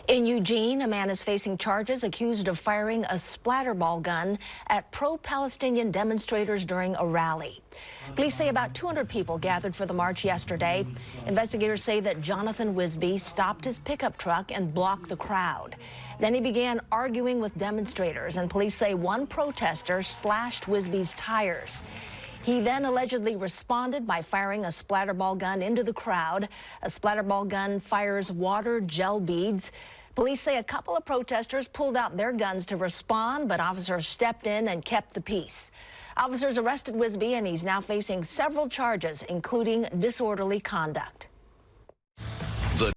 In Eugene, a man is facing charges accused of firing a splatterball gun at pro-Palestinian demonstrators during a rally. Police say about 200 people gathered for the march yesterday. Investigators say that Jonathan Wisby stopped his pickup truck and blocked the crowd. Then he began arguing with demonstrators, and police say one protester slashed Wisby's tires. He then allegedly responded by firing a splatterball gun into the crowd. A splatterball gun fires water gel beads. Police say a couple of protesters pulled out their guns to respond, but officers stepped in and kept the peace. Officers arrested Wisby, and he's now facing several charges, including disorderly conduct.